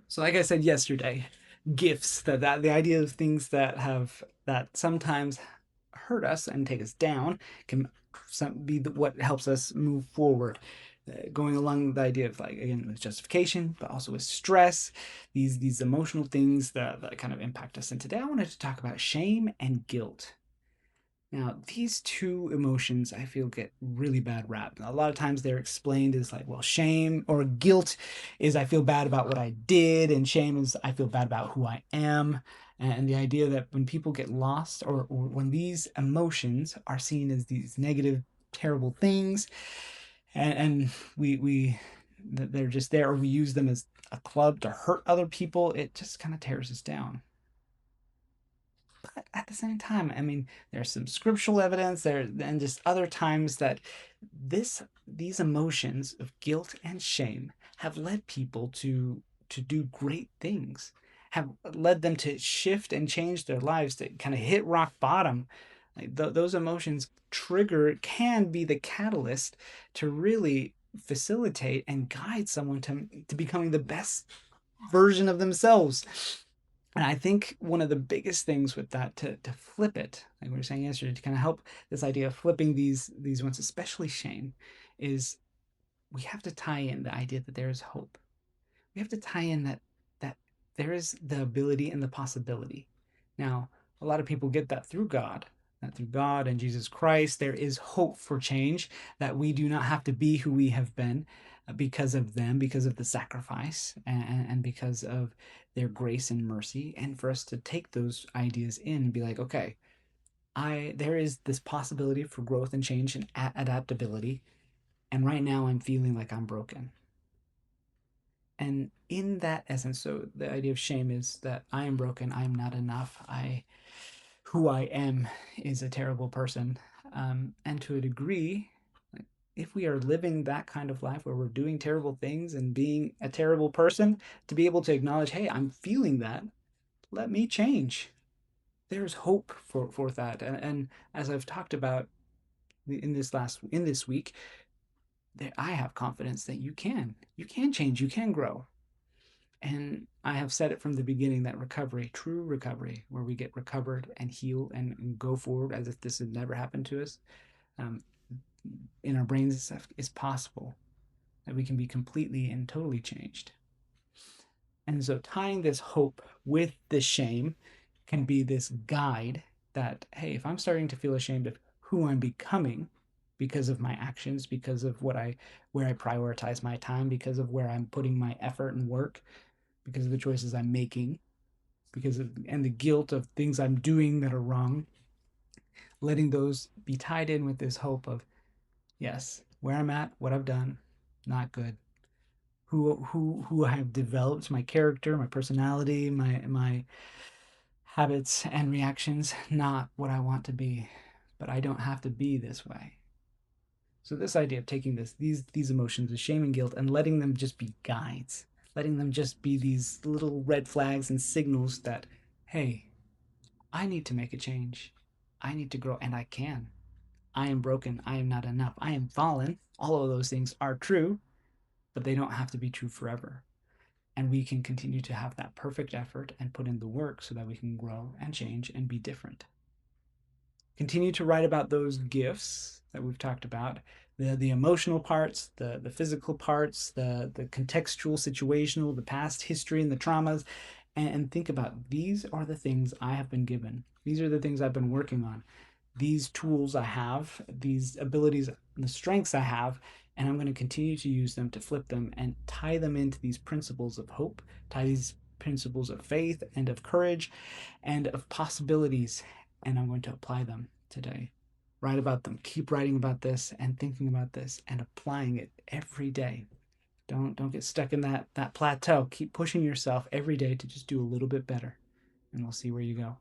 So like I said yesterday, gifts, that the idea of things that sometimes hurt us and take us down can be what helps us move forward. Going along the idea of, like, again, with justification, but also with stress, these emotional things that kind of impact us. And today I wanted to talk about shame and guilt. Now, these two emotions I feel get really bad rap. A lot of times they're explained as like, well, shame or guilt is I feel bad about what I did, and shame is I feel bad about who I am. And the idea that when people get lost, or when these emotions are seen as these negative, terrible things, and we they're just there, or we use them as a club to hurt other people, it just kind of tears us down. But at the same time, I mean, there's some scriptural evidence there, and just other times that these emotions of guilt and shame have led people to do great things, have led them to shift and change their lives, to kind of hit rock bottom. Like those emotions can be the catalyst to really facilitate and guide someone to becoming the best version of themselves. And I think one of the biggest things with that, to flip it, like we were saying yesterday, to kind of help this idea of flipping these ones, especially shame, is we have to tie in the idea that there is hope. We have to tie in that there is the ability and the possibility. Now, a lot of people get that through God, that through God and Jesus Christ, there is hope for change, that we do not have to be who we have been because of them, because of the sacrifice, and because of their grace and mercy, and for us to take those ideas in and be like, okay, I there is this possibility for growth and change and adaptability, and right now I'm feeling like I'm broken. And in that essence, so the idea of shame is that I am broken, I am not enough, I who I am is a terrible person. And to a degree, like, if we are living that kind of life where we're doing terrible things and being a terrible person, to be able to acknowledge, hey, I'm feeling that, let me change. There's hope for that. And as I've talked about in this week, that I have confidence that you can change, you can grow. And I have said it from the beginning that recovery, true recovery, where we get recovered and heal and go forward as if this had never happened to us, um, in our brains and stuff, is possible. That we can be completely and totally changed. And so tying this hope with the shame can be this guide that, hey, if I'm starting to feel ashamed of who I'm becoming because of my actions, because of where I prioritize my time, because of where I'm putting my effort and work, because of the choices I'm making, and the guilt of things I'm doing that are wrong, letting those be tied in with this hope of, yes, where I'm at, what I've done, not good. Who I have developed, my character, my personality, my habits and reactions, not what I want to be. But I don't have to be this way. So this idea of taking these emotions of shame and guilt and letting them just be guides, letting them just be these little red flags and signals that, hey, I need to make a change. I need to grow, and I can. I am broken. I am not enough. I am fallen. All of those things are true, but they don't have to be true forever. And we can continue to have that perfect effort and put in the work so that we can grow and change and be different. Continue to write about those gifts that we've talked about, the emotional parts, the physical parts, the contextual, situational, the past history and the traumas, and think about, these are the things I have been given. These are the things I've been working on. These tools I have, these abilities, the strengths I have, and I'm going to continue to use them to flip them and tie them into these principles of hope, tie these principles of faith and of courage and of possibilities, and I'm going to apply them today. Write about them, keep writing about this and thinking about this and applying it every day. Don't get stuck in that plateau. Keep pushing yourself every day to just do a little bit better, and we'll see where you go.